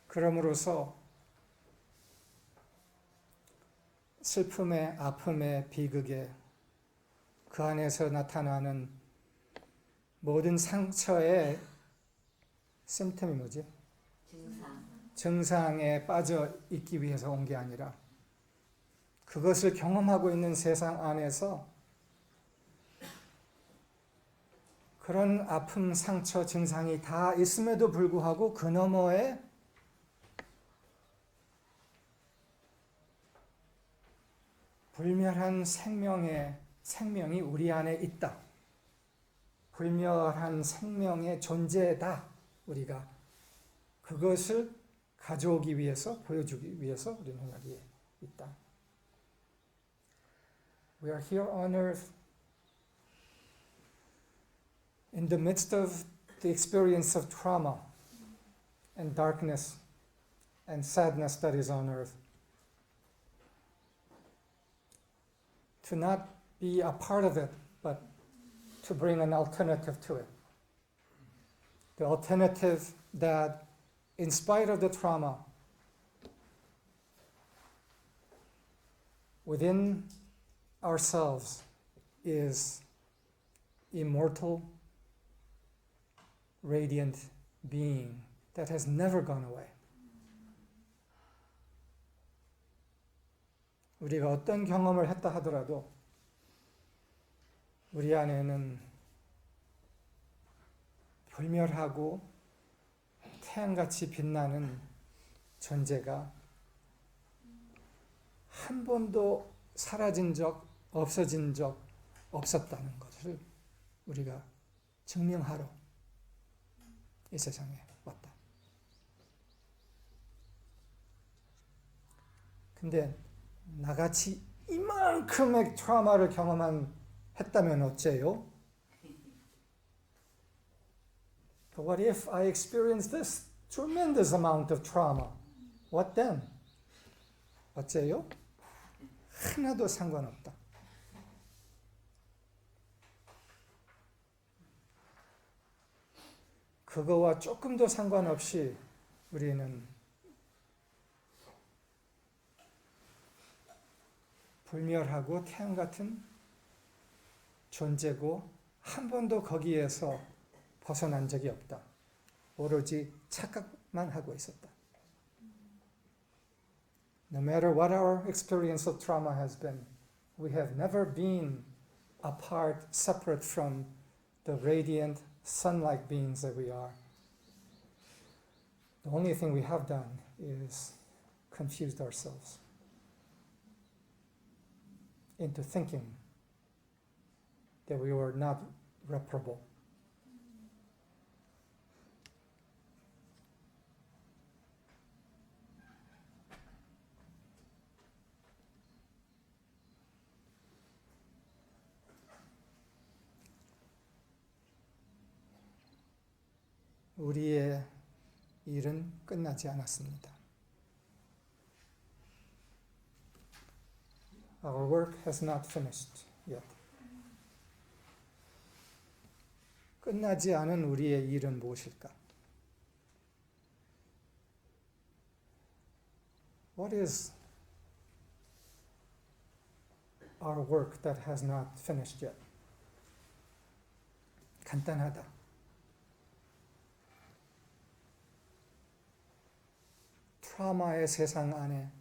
그러므로서 슬픔의, 아픔의, 비극의 그 안에서 나타나는 모든 상처의 심텀이 뭐지? 증상에 빠져 있기 위해서 온 게 아니라 그것을 경험하고 있는 세상 안에서 그런 아픔, 상처, 증상이 다 있음에도 불구하고 그 너머에 불멸한 생명이 우리 안에 있다. 불멸한 생명의 존재다. 우리가 그것을 가져오기 위해서, 보여주기 위해서 우리는 여기에 있다. We are here on earth in the midst of the experience of trauma and darkness and sadness that is on earth. To not be a part of it, but to bring an alternative to it. The alternative that, in spite of the trauma, within ourselves is immortal, radiant being that has never gone away. 우리가 어떤 경험을 했다 하더라도 우리 안에는 불멸하고 태양같이 빛나는 존재가 한 번도 사라진 적, 없어진 적 없었다는 것을 우리가 증명하러 이 세상에 왔다. 근데 나같이 이만큼의 트라우마를 했다면 어째요? But what if I experience this tremendous amount of trauma? What then? 어째요? 하나도 상관없다. 그거와 조금도 상관없이 우리는 불멸하고 태양 같은 존재고 한 번도 거기에서 벗어난 적이 없다. 오로지 착각만 하고 있었다. No matter what our experience of trauma has been, we have never been apart, separate from the radiant, sun-like beings that we are. The only thing we have done is confused ourselves into thinking that we were not reparable. 우리의 일은 끝나지 않았습니다. Our work has not finished yet. 끝나지 않은 우리의 일은 무엇일까? What is our work that has not finished yet? 간단하다. 트라우마의 세상 안에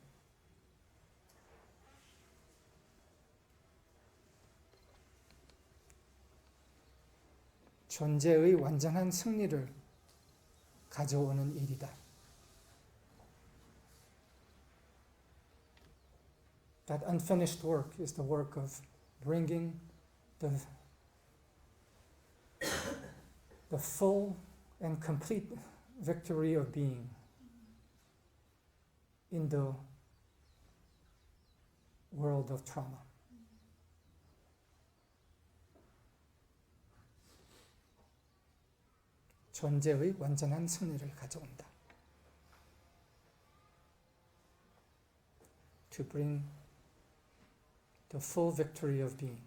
존재의 완전한 승리를 가져오는 일이다. That unfinished work is the work of bringing the the full and complete victory of being in the world of trauma. 존재의 완전한 승리를 가져온다. To bring the full victory of being.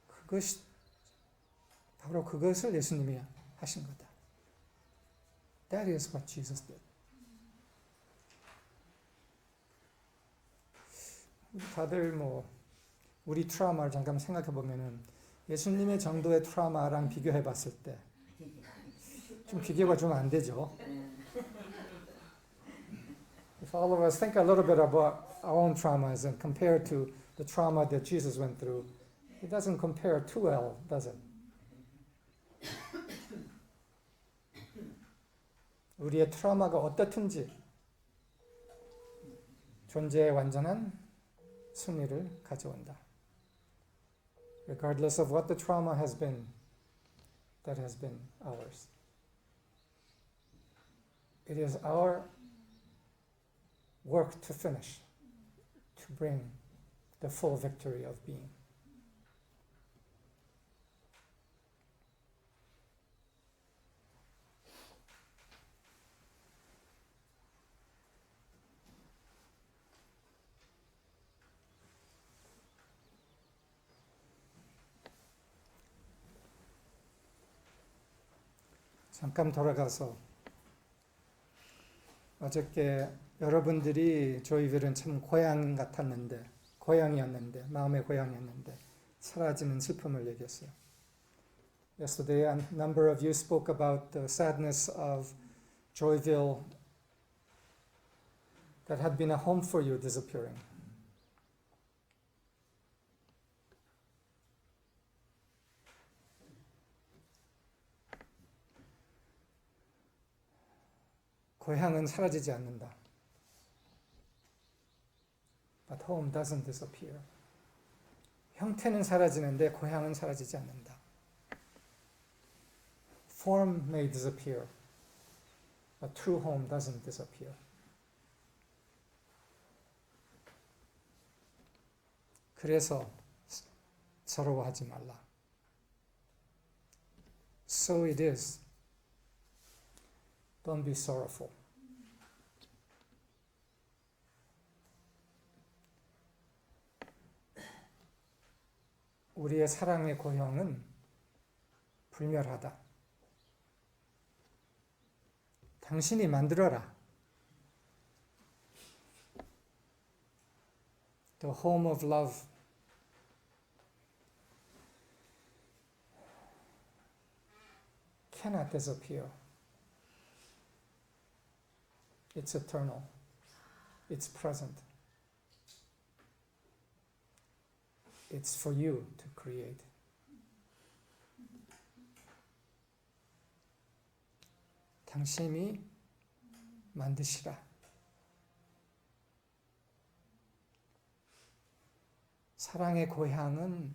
그것이 바로 그것을 예수님이 하신 거다. That is what Jesus did. 다들 뭐 우리 트라우마를 잠깐 생각해 보면은 예수님의 정도의 트라우마랑 비교해 봤을 때 좀 비교가 좀 안 되죠. If all of us think a little bit about our own traumas and compare to the trauma that Jesus went through, it doesn't compare too well, does it? 우리의 트라우마가 어떻든지 존재의 완전한 승리를 가져온다. Regardless of what the trauma has been, that has been ours. It is our work to finish, to bring the full victory of being. 잠깐 돌아가서 어저께 여러분들이 조이빌은 참 고향이었는데 마음의 고향이었는데 사라지는 슬픔을 얘기했어요. Yesterday, a number of you spoke about the sadness of Joyville that had been a home for you disappearing. 고향은 사라지지 않는다. But home doesn't disappear. 형태는 사라지는데 고향은 사라지지 않는다. Form may disappear, but true home doesn't disappear. 그래서 서러워하지 말라. So it is. Don't be sorrowful. 우리의 사랑의 고향은 불멸하다. 당신이 만들어라. The home of love cannot disappear. It's eternal. It's present. It's for you to create. 당신이 만드시라. 사랑의 고향은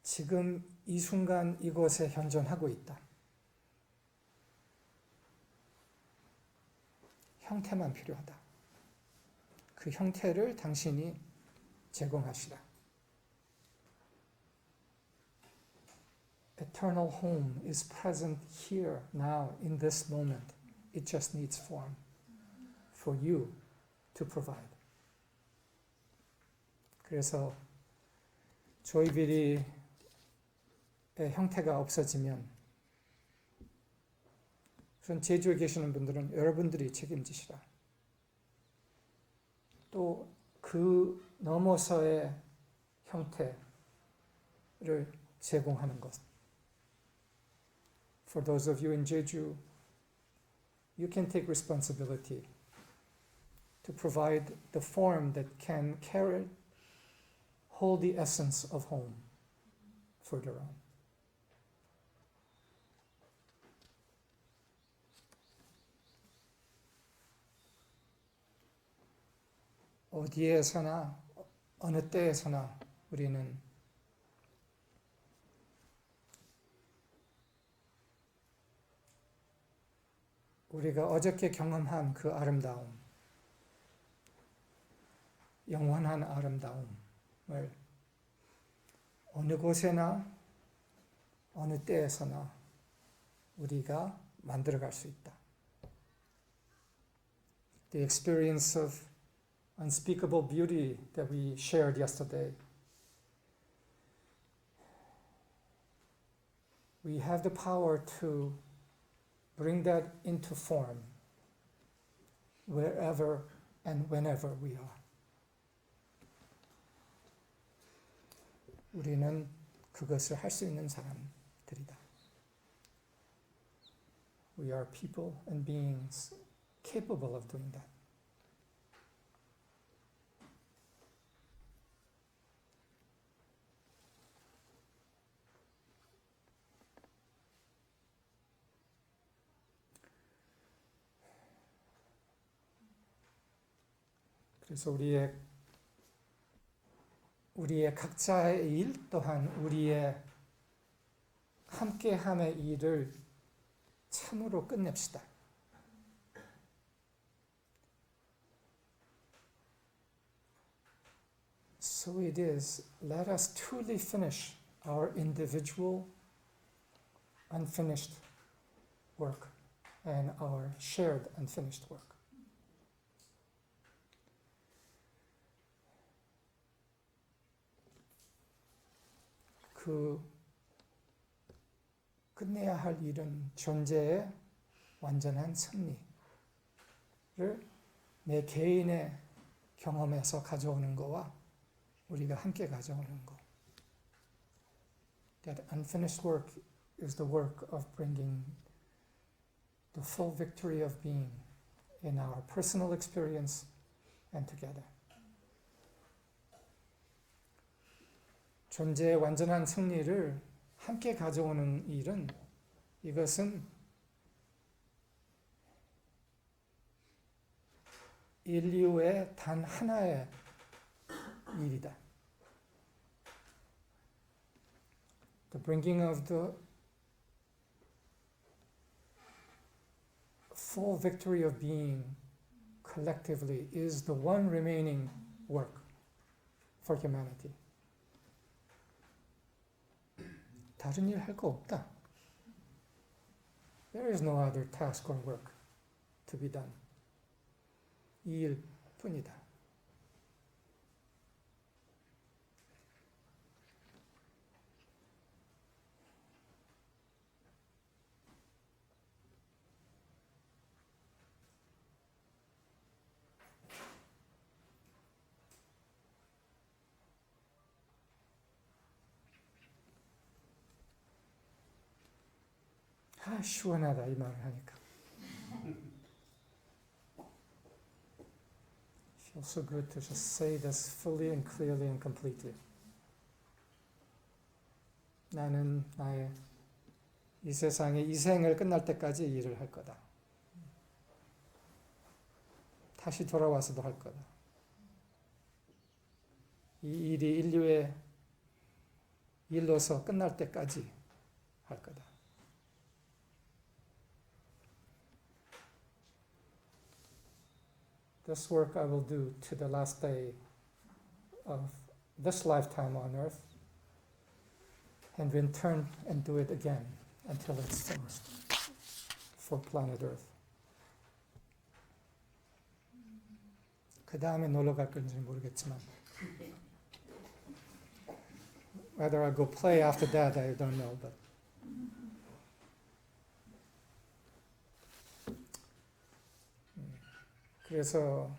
지금 이 순간 이곳에 현존하고 있다. 형태만 필요하다. 그 형태를 당신이 제공하시라. Eternal home is present here, now, in this moment. It just needs form for you to provide. 그래서 조이빌이 형태가 없어지면 우선 제주에 계시는 분들은 여러분들이 책임지시라. 또 그 넘어서의 형태를 제공하는 것. For those of you in Jeju, you can take responsibility to provide the form that can hold the essence of home for their own. 어디에서나 어느 때에서나 우리는 우리가 어저께 경험한 그 아름다움, 영원한 아름다움을 어느 곳에나 어느 때에서나 우리가 만들어갈 수 있다. The experience of unspeakable beauty that we shared yesterday. We have the power to bring that into form wherever and whenever we are. 우리는 그것을 할 수 있는 사람들이다. We are people and beings capable of doing that. 그래서 우리의 각자의 일 또한 우리의 함께함의 일을 참으로 끝냅시다. So it is, let us truly finish our individual unfinished work and our shared unfinished work. 그 끝내야 할 일은 존재의 완전한 승리를 내 개인의 경험에서 가져오는 거와 우리가 함께 가져오는 거. That unfinished work is the work of bringing the full victory of being in our personal experience and together. 존재의 완전한 승리를 함께 가져오는 일은 이것은 인류의 단 하나의 일이다. The bringing of the full victory of being collectively is the one remaining work for humanity. 다른 일 할 거 없다. There is no other task or work to be done. 이 일뿐이다. 아, 시원하다 이 말을 하니까. Feels so good to just say this fully and clearly and completely. 나는 나의 이 세상의 이 생을 끝날 때까지 일을 할 거다. 다시 돌아와서도 할 거다. 이 일이 인류의 일로서 끝날 때까지 할 거다. This work I will do to the last day of this lifetime on earth, and return and do it again until it's finished for planet Earth. 그 다음에 놀러 갈 건지 모르겠지만, whether I go play after that, I don't know, but 그래서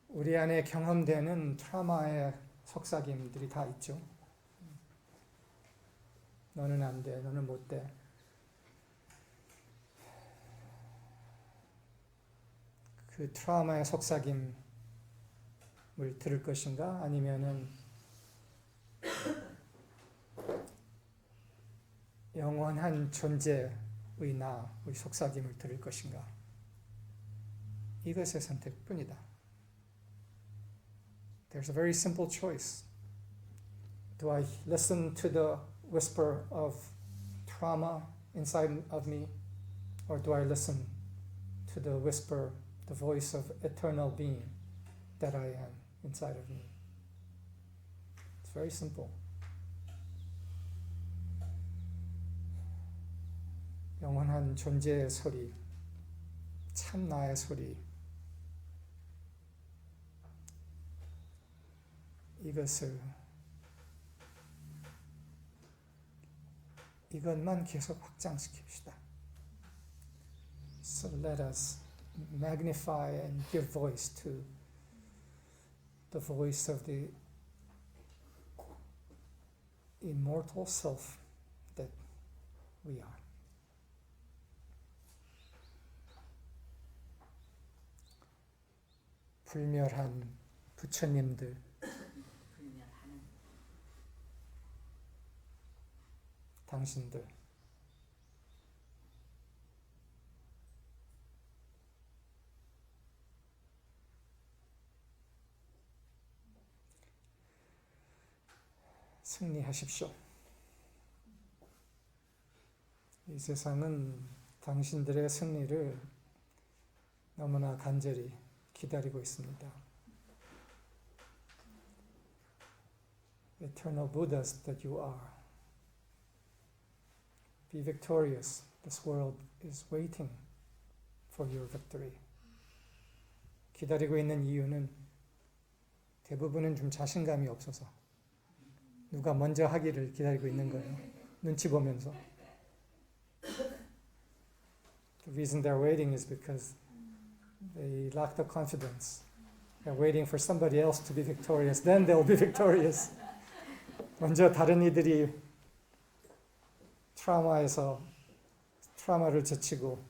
우리 안에 경험되는 트라우마의 속삭임들이 다 있죠. 너는 안 돼, 너는 못 돼. 그 트라우마의 속삭임을 들을 것인가? 아니면은 영원한 존재의 나의 속삭임을 들을 것인가? 이것의 선택뿐이다. there's a very simple choice. Do I listen to the whisper of trauma inside of me, or do I listen to the whisper, the voice of eternal being that I am inside of me? It's very simple. 영원한 존재의 소리, 참 나의 소리, 이것만 계속 확장시킵시다. So let us magnify and give voice to the voice of the immortal self that we are. 불멸한 부처님들, 불멸하는 당신들, 승리하십시오. 이 세상은 당신들의 승리를 너무나 간절히 기다리고 있습니다. Eternal Buddhas that you are, be victorious. This world is waiting for your victory. 기다리고 있는 이유는 대부분은 좀 자신감이 없어서 누가 먼저 하기를 기다리고 있는 거예요. 눈치 보면서. The reason they're waiting is because they lack the confidence. They're waiting for somebody else to be victorious. Then they'll be victorious. 먼저 다른 이들이 트라우마를 제치고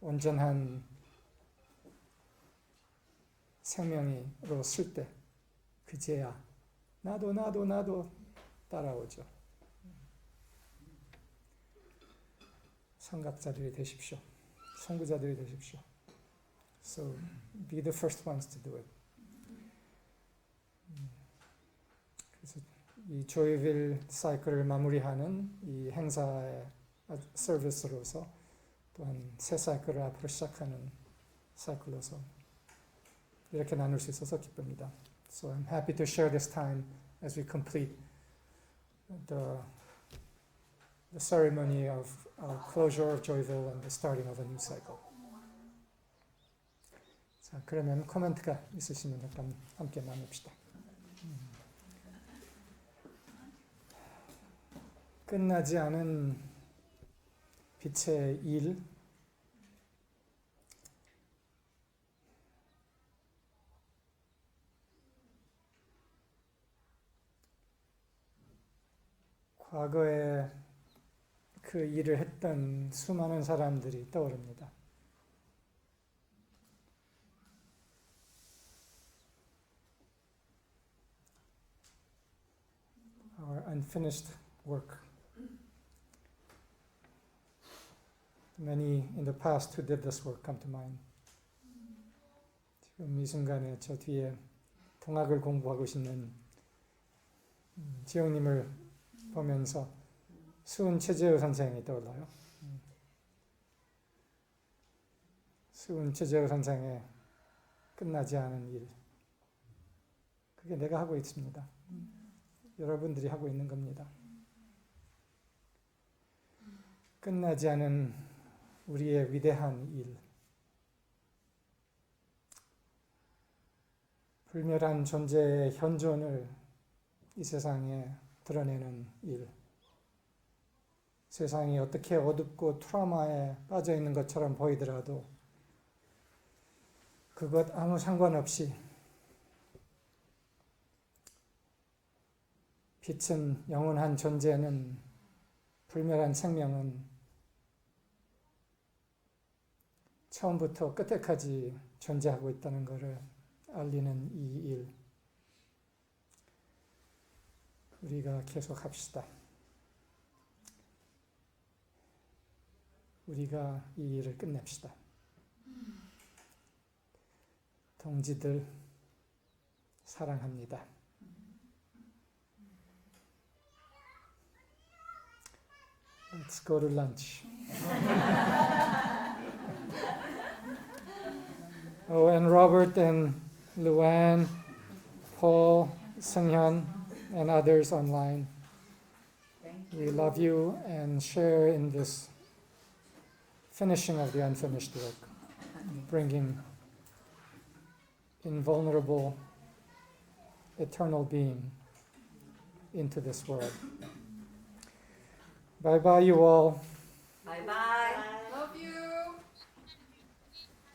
온전한 생명으로 쓸 때 그제야 나도 따라오죠. 선각자들이 되십시오. 선구자들이 되십시오. So be the first ones to do it. 그래서 이 조이빌 사이클을 마무리하는 이 행사의 서비스로서 또한 새 사이클을 앞으로 시작하는 사이클로서 이렇게 나눌 수 있어서 기쁩니다. So I'm happy to share this time as we complete the ceremony of closure of Joyville and the starting of a new cycle. 자, 그러면 코멘트가 있으시면 잠깐 함께 나눕시다. 끝나지 않은 빛의 일, 과거에 그 일을 했던 수많은 사람들이 떠오릅니다. Our unfinished work. Many in the past who did this work come to mind. 지금 이 순간에 저 뒤에 통학을 공부하고 있는 지영님을 보면서 수은 최재우 선생이 떠올라요. 수은 최재우 선생의 끝나지 않은 일. 그게 내가 하고 있습니다. 여러분들이 하고 있는 겁니다. 끝나지 않은 우리의 위대한 일. 불멸한 존재의 현존을 이 세상에 드러내는 일. 세상이 어떻게 어둡고 트라우마에 빠져 있는 것처럼 보이더라도 그것 아무 상관없이 빛은 영원한 존재는 불멸한 생명은 처음부터 끝에까지 존재하고 있다는 것을 알리는 이 일. 우리가 계속 합시다. 우리가 이 일을 끝냅시다. 동지들, 사랑합니다. Let's go to lunch. Oh, and Robert and Luann, Paul, Sunghyun, and others online. We love you and share in this finishing of the unfinished work, bringing invulnerable, eternal being into this world. Bye bye, you all. 바이바이.